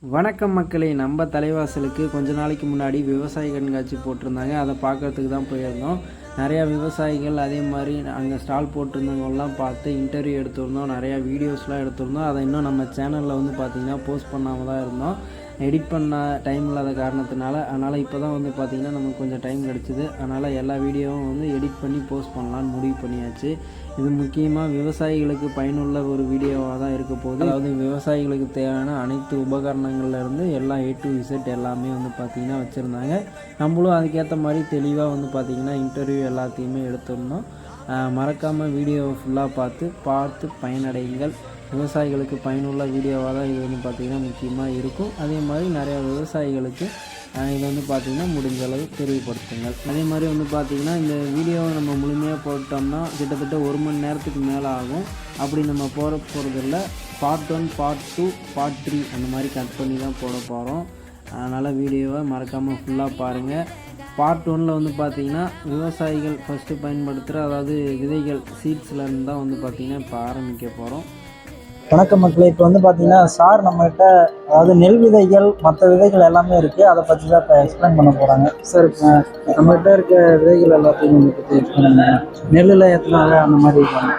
வணக்கம் மக்களே, நம்ம தலைவாசலுக்கு கொஞ்ச நாளைக்கு முன்னாடி விவசாய கண்காட்சி போட்டிருந்தாங்க. அதை பார்க்கறதுக்கு தான் போயிருந்தோம். நிறையா விவசாயிகள் அதே மாதிரி அங்கே ஸ்டால் போட்டிருந்தவங்கலாம் பார்த்து இன்டர்வியூ எடுத்திருந்தோம். நிறையா வீடியோஸ்லாம் எடுத்திருந்தோம். அதை இன்னும் நம்ம சேனலில் வந்து பார்த்திங்கன்னா போஸ்ட் பண்ணாமல் தான் இருந்தோம். எடிட் பண்ண டைம் இல்லாத காரணத்தினால. அதனால் இப்போ தான் வந்து பார்த்திங்கன்னா நமக்கு கொஞ்சம் டைம் கிடச்சிது. அதனால் எல்லா வீடியோவும் வந்து எடிட் பண்ணி போஸ்ட் பண்ணலான்னு முடிவு பண்ணியாச்சு. இது முக்கியமாக விவசாயிகளுக்கு பயனுள்ள ஒரு வீடியோவாக தான் இருக்க போகுது. அதாவது விவசாயிகளுக்கு தேவையான அனைத்து உபகரணங்கள்லேருந்து எல்லாம் A to Z எல்லாமே வந்து பார்த்திங்கன்னா வச்சுருந்தாங்க. நம்மளும் அதுக்கேற்ற மாதிரி தெளிவாக வந்து பார்த்திங்கன்னா இன்டர்வியூ எல்லாத்தையுமே எடுத்துருந்தோம். மறக்காமல் வீடியோவை ஃபுல்லாக பார்த்து பயனடையுங்கள். விவசாயிகளுக்கு பயனுள்ள வீடியோவாக தான் இது வந்து பார்த்திங்கன்னா முக்கியமாக இருக்கும். அதே மாதிரி நிறையா விவசாயிகளுக்கு இது வந்து பார்த்திங்கன்னா முடிஞ்ச அளவு தெரியப்படுத்துங்கள். அதே மாதிரி வந்து பார்த்திங்கன்னா இந்த வீடியோவை நம்ம முழுமையாக போட்டோம்னா கிட்டத்தட்ட 1 மணி நேரத்துக்கு மேலே ஆகும். அப்படி நம்ம போகிறதில்ல, பார்ட் 1, பார்ட் 2, பார்ட் 3 அந்த மாதிரி கட் பண்ணி தான் போட போகிறோம். அதனால் வீடியோவை மறக்காமல் ஃபுல்லாக பாருங்கள். பார்ட் 1ல் வந்து பார்த்திங்கன்னா விவசாயிகள் ஃபஸ்ட்டு பயன்படுத்துகிற அதாவது விதைகள் சீட்ஸ்லேருந்து தான் வந்து பார்த்திங்கன்னா இப்போ ஆரம்பிக்க போகிறோம். வணக்கம் மக்களே, இப்போ வந்து பார்த்தீங்கன்னா சார் நம்மகிட்ட அதாவது நெல் விதைகள் மற்ற விதைகள் எல்லாமே இருக்குது. அதை பற்றி தான் இப்போ எக்ஸ்பிளைன் பண்ண போகிறாங்க. சார், இப்போ நம்மகிட்ட இருக்க விதைகள் எல்லாத்தையும் நீங்கள் பற்றி எக்ஸ்பிளைன் பண்ணுங்கள். நெல்லில் எத்தனை வகை அந்த மாதிரி இருக்காங்க.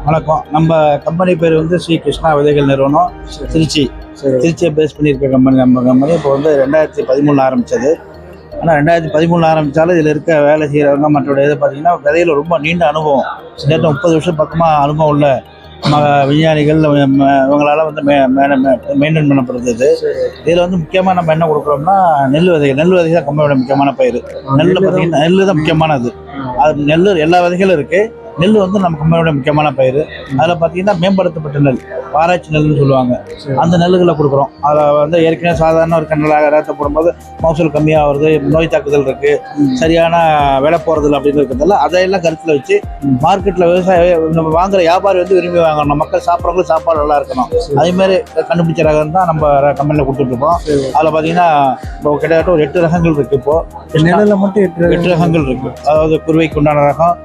வணக்கம். நம்ம கம்பெனி பேர் வந்து ஸ்ரீ கிருஷ்ணா விதைகள் நிறுவனம், திருச்சியை பேஸ் பண்ணியிருக்க கம்பெனி. நம்ம கம்பெனி இப்போ வந்து 2013 ஆரம்பித்தது. ஆனால் 2013 ஆரம்பித்தாலும் இதில் இருக்க வேலை செய்கிறவங்க மற்றோட இதை பார்த்தீங்கன்னா விதையில் ரொம்ப நீண்ட அனுபவம், நேற்று 30 வருஷம் பக்கமாக அனுபவம் உள்ள விஞ்ஞானிகள் இவங்களால வந்து மெயின்டைன் பண்ணப்படுறது. இதில் வந்து முக்கியமாக நம்ம என்ன கொடுக்குறோம்னா நெல் விதைகள் தான் கம்பெனியோட முக்கியமான பயிர். நெல் பார்த்தீங்கன்னா நெல் தான் முக்கியமானது. அது நெல் எல்லா விதைகளும் இருக்குது. நெல் வந்து நம்ம கம்பெனியோட முக்கியமான பயிர். அதில் பார்த்தீங்கன்னா மேம்படுத்தப்பட்ட நெல், ஆராய்ச்சி நெல்லுன்னு சொல்லுவாங்க, அந்த நெல்லுகளை கொடுக்குறோம். அதில் வந்து ஏற்கனவே சாதாரண ஒரு கண்ணலாக ரேத்தை போடும்போது மகசூல் கம்மியாக வருது, நோய் தாக்குதல் இருக்குது, சரியான விலை போகிறதில்ல அப்படின்னு இருக்கிறதால அதையெல்லாம் கருத்தில் வச்சு மார்க்கெட்டில் நம்ம வாங்குற வியாபாரி வந்து விரும்பி வாங்கணும், மக்கள் சாப்பிட்றவங்களும் சாப்பாடு நல்லா இருக்கணும், அதேமாதிரி கண்டுபிடிச்ச ரகம் தான் நம்ம கம்பெனியில் கொடுத்துட்ருக்கோம். அதில் பார்த்தீங்கன்னா இப்போ கிட்டத்தட்ட ஒரு 8 ரகங்கள் இருக்குது. இப்போது நெல்லில் மட்டும் 8 ரகங்கள் இருக்குது. அதாவது குருவைக்கு உண்டான ரகம்,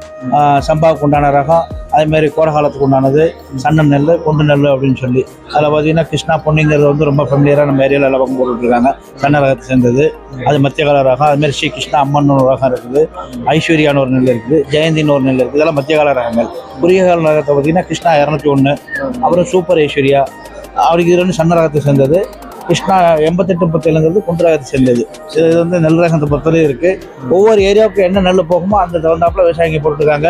சம்பாவுக்கு உண்டான ரகம், அதேமாதிரி கோரகாலத்துக்கு உண்டானது, சன்ன நெல், கொண்டு நெல் அப்படின்னு சொல்லி. அதில் பார்த்தீங்கன்னா கிருஷ்ணா பொன்னிங்கிறது வந்து ரொம்ப ஃபெமிலியராக நம்ம ஏரியாவில் எல்லாம் பக்கம் போட்டுருக்காங்க. சன்ன ரகத்தை சேர்ந்தது அது மத்திய கால ரகம். அதுமாதிரி ஸ்ரீ கிருஷ்ணா அம்மன் ஒரு ரகம் இருக்குது, ஐஸ்வர்யான்னு ஒரு நெல் இருக்குது, ஜெயந்தின்னு ஒரு நெல் இருக்குது. இதெல்லாம் மத்திய கால ரகங்கள். குறுகிய கால ரகத்தை பார்த்தீங்கன்னா கிருஷ்ணா 201, அப்புறம் சூப்பர் ஐஸ்வர்யா, அவருக்கு இது 2 சன்ன ரகத்தை சேர்ந்தது. கிருஷ்ணா 88-37ங்கிறது குண்டு ரகத்தை சேர்ந்தது. இது வந்து நெல் ரகத்தை பொறுத்தவரை இருக்குது. ஒவ்வொரு ஏரியாவுக்கு என்ன நெல் போகுமோ அந்த தகுந்தாப்பில் விவசாயிங்க போட்டுருக்காங்க.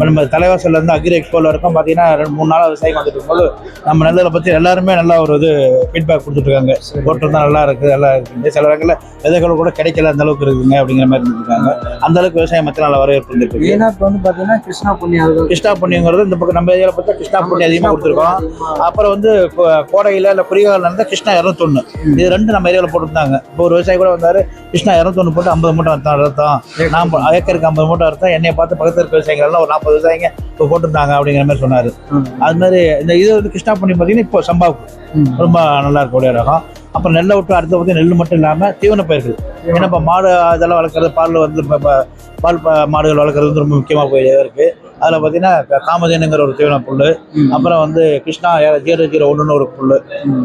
நம்ம தலைவாசல்லேருந்து அக்ரி எக்ஸ்போவில் இருக்கும் பார்த்தீங்கன்னா 2-3 நாளாக விவசாயிங்க வந்துட்டு இருக்கும்போது நம்ம நெல்லில் பற்றி எல்லாருமே நல்லா ஒரு இது ஃபீட்பேக் கொடுத்துட்ருக்காங்க. போட்டு தான் நல்லா இருக்குது, நல்லா இருக்குது. சில இடங்களில் விதைகள் கூட கிடைக்கல, அந்த அளவுக்கு இருக்குதுங்க அப்படிங்கிற மாதிரி இருந்துருக்காங்க. அந்த அளவுக்கு விவசாயம் மற்ற நல்லா வரவேற்பு இருந்துருக்கு. ஏன்னா இப்போ வந்து பார்த்தீங்கன்னா கிருஷ்ணா பொன்னிங்கிறது இந்த பக்கம் நம்ம ஏரியாவில் பார்த்தா கிருஷ்ணா பொன்னி அதிகமாக கொடுத்துருக்கோம். அப்புறம் வந்து கோடையில் இல்லை குறுகால இருந்தால் கிருஷ்ணா 201, இது 2 நம்ம ஏரியாவில் போட்டுருந்தாங்க. இப்போ ஒரு விவசாயி கூட வந்தார், கிருஷ்ணா 201 போட்டு 50 மூட்டை அர்த்தம், நான் ஏக்கருக்கு 50 மூட்டை அர்த்தம், என்னை பார்த்து பக்கத்தில் இருக்க விவசாயிகள்லாம் ஒரு 40 விவசாயிங்க இப்போ போட்டுருந்தாங்க அப்படிங்கிற மாதிரி சொன்னார். அது மாதிரி இந்த இது வந்து கிருஷ்ணா பண்ணி பார்த்தீங்கன்னா இப்போ சம்பாவுக்கு ரொம்ப நல்லா இருக்கக்கூடிய ரகம். அப்புறம் நெல்லை விட்டு அடுத்த பற்றி நெல் மட்டும் இல்லாமல் தீவன பயிர்கள், ஏன்னா இப்போ மாடு இதெல்லாம் வளர்க்குறது, பால் வந்து பால் மாடுகள் வளர்க்குறது வந்து ரொம்ப முக்கியமாக போய் இருக்குது. அதில் பார்த்தீங்கன்னா காமதேனுங்கிற ஒரு தீவன புல், அப்புறம் வந்து கிருஷ்ணா 001 ஒரு புல்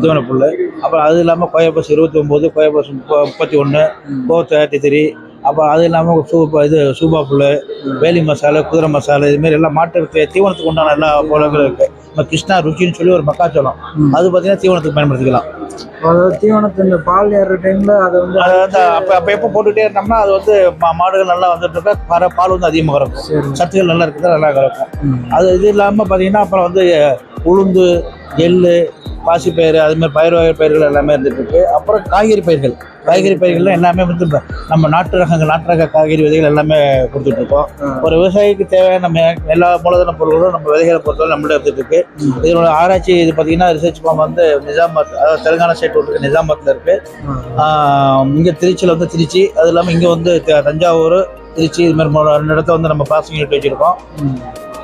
தீவன புல், அப்புறம் அது இல்லாமல் கோயபஸ் 29, கோயபஸ் 31, கோத் 33, அப்புறம் அது இல்லாமல் சூபா புல், வேலி மசாலா, குதிரை மசாலா, இதுமாரி எல்லாம் மாட்டு தீவனத்துக்கு உண்டான எல்லா பொருட்களும் இருக்குது. நம்ம கிருஷ்ணா ருச்சின்னு சொல்லி ஒரு மக்காச்சோளம், அது பார்த்தீங்கன்னா தீவனத்துக்கு பயன்படுத்திக்கலாம். அதாவது தீவனத்து இந்த பால் ஏறுற டைமில் அதை வந்து அப்போ எப்போ போட்டுகிட்டே இருந்தோம்னா அது வந்து மாடுகள் நல்லா வந்துட்டு இருக்க, பால் வந்து அதிகமாக இருக்கும், சத்துக்கள் நல்லா இருக்குது, நல்லா இருக்கும். அது இது இல்லாமல் பார்த்தீங்கன்னா அப்புறம் வந்து உளுந்து, எள்ளு, பாசிப்பயிறு, அதுமாதிரி பயிர் வகை பயிர்கள் எல்லாமே இருந்துகிட்ருக்கு. அப்புறம் காய்கறி பயிர்கள்லாம் எல்லாமே வந்து நம்ம நாட்டு ரக காய்கறி விதைகள் எல்லாமே கொடுத்துட்ருக்கோம். ஒரு விவசாயிக்கு தேவையான நம்ம எல்லா மூலதன பொருள்களும் நம்ம விதைகளை பொறுத்தவரை நம்மள்ட்ட இருந்துகிட்ருக்கு. இதனோட ஆராய்ச்சி இது பார்த்திங்கன்னா ரிசர்ச் ஃபார்ம் வந்து நிஜாமாபாத், அதாவது தெலுங்கானா ஸ்டேட் இருக்குது, நிஜாமாபாத்தில் இருக்குது. இங்கே திருச்சியில் வந்து திருச்சி, அது இல்லாமல் இங்கே வந்து தஞ்சாவூர், திருச்சி, இதுமாதிரி 2 இடத்த வந்து நம்ம ப்ராசஸிங் யூனிட் வச்சுருக்கோம்.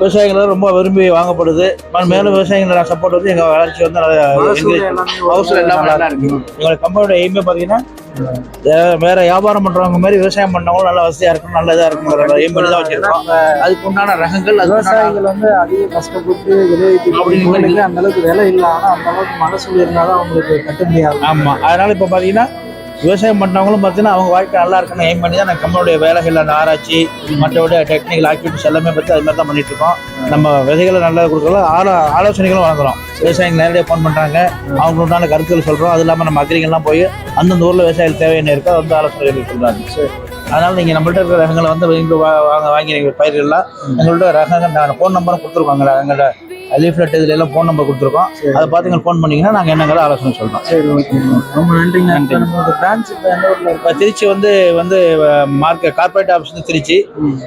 விவசாயிகள் ரொம்ப விரும்பி வாங்கப்படுது. மேலும் விவசாயிகளோட சப்போர்ட் வந்து எங்கள் வளர்ச்சி வந்து நல்லா என்கரேஜ் ஹவுஸில் எல்லாமே நல்லா இருக்குது. எங்களோட கம்பெனியோட எய்மே பார்த்தீங்கன்னா வேற வியாபாரம் பண்றவங்க மாதிரி விவசாயம் பண்ணவங்களும் நல்ல வசதியா இருக்கணும், நல்ல இதா இருக்கணும் எய்ம் பண்ணி தான் வச்சிருக்கோம். அதுக்கு உண்டான ரகங்கள் விவசாயிகள் வந்து அதிக கஷ்டப்பட்டு விளைவிக்க அந்த அளவுக்கு விலை இல்லை, ஆனா அந்த அளவுக்கு மகசூல் இருந்தாலும் அவங்களுக்கு கட்டுப்படியாகும். ஆமா, அதனால இப்ப பாத்தீங்கன்னா விவசாயம் பண்ணவங்களும் பார்த்தீங்கன்னா அவங்க வாழ்க்கை நல்லா இருக்கணும் எய்ம் பண்ணி தான் நான் நம்மளுடைய வேலைகள் அந்த ஆராய்ச்சி மற்றபடி டெக்னிக்கல் ஆக்டிவிட்டிஸ் எல்லாமே பற்றி அது மாதிரி தான் பண்ணிட்டு இருக்கோம். நம்ம விதைகளை நல்லா கொடுக்கலாம், ஆலோசனைகளும் வழங்குறோம். விவசாயிகள் நேரடியாக ஃபோன் பண்ணுறாங்க, அவங்களுக்கு உண்டான கருத்துக்கள் சொல்கிறோம். அது இல்லாமல் நம்ம அக்ரிகள்லாம் போய் அந்தந்த ஊரில் விவசாயிகள் தேவை என்ன இருக்கோ வந்து ஆலோசனைகள் சொல்கிறாங்க. அதனால் நீங்கள் நம்மள்ட்ட இருக்கிற ரகங்களை வந்து வாங்கி நீங்கள் பயிர்கள்லாம் எங்கள்கிட்ட ரகங்கள் நாங்கள் ஃபோன் நம்பரும் கொடுத்துருக்கோங்க. எங்கள்கிட்ட லீஃப்லெட் இதுல எல்லாம் ஃபோன் நம்பர் கொடுத்துருக்கோம். அதை பார்த்து நீங்கள் ஃபோன் பண்ணிங்கன்னா நாங்கள் என்னங்கிற ஆலோசனை சொல்கிறோம். சரி, ஓகே, ரொம்ப நன்றிங்க. நம்மளோட பிரான்ச் இப்போ எந்த ஊரில் இப்போ திருச்சி வந்து மார்க்கெட் கார்பரேட் ஆஃபீஸ் வந்து திருச்சி,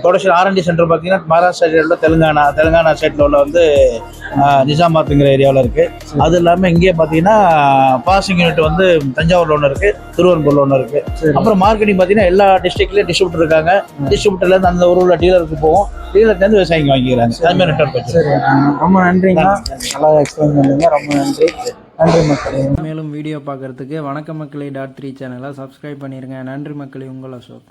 ப்ரொடக்ஷன் R&D சென்டர் பார்த்தீங்கன்னா மகாராஷ்டிரா ஸ்டேட்டில் தெலுங்கானா ஸ்டேட்டில் உள்ள வந்து நிஜாமாத்துங்கிற ஏரியாவில் இருக்குது. அது இல்லாமல் இங்கேயே பார்த்தீங்கன்னா பாசிங் யூனிட் வந்து தஞ்சாவூரில் ஒன்று இருக்குது, திருவனந்தபுரில் ஒன்று இருக்குது. அப்புறம் மார்க்கெட்டிங் பார்த்தீங்கன்னா எல்லா டிஸ்ட்ரிக்ட்லேயும் டிஸ்ட்ரிபியூட்டர் இருக்காங்க. டிஸ்ட்ரிபியூட்டர்லேருந்து அந்த ஊரில் டீலருக்கு போவோம், டீலர்லேருந்து விவசாயிங்க வாங்கிக்கிறாங்க. அதுமாதிரி நெட்வொர்க் வச்சு. சரி, ரொம்ப நன்றிங்க, நல்லா எக்ஸ்பிளைன் பண்ணுங்க, ரொம்ப நன்றி. நன்றி மக்களே. மேலும் வீடியோ பார்க்குறதுக்கு வணக்க மக்களே .3 சேனலை சப்ஸ்கிரைப் பண்ணிடுங்க. நன்றி மக்களே, உங்கள் அசோக்.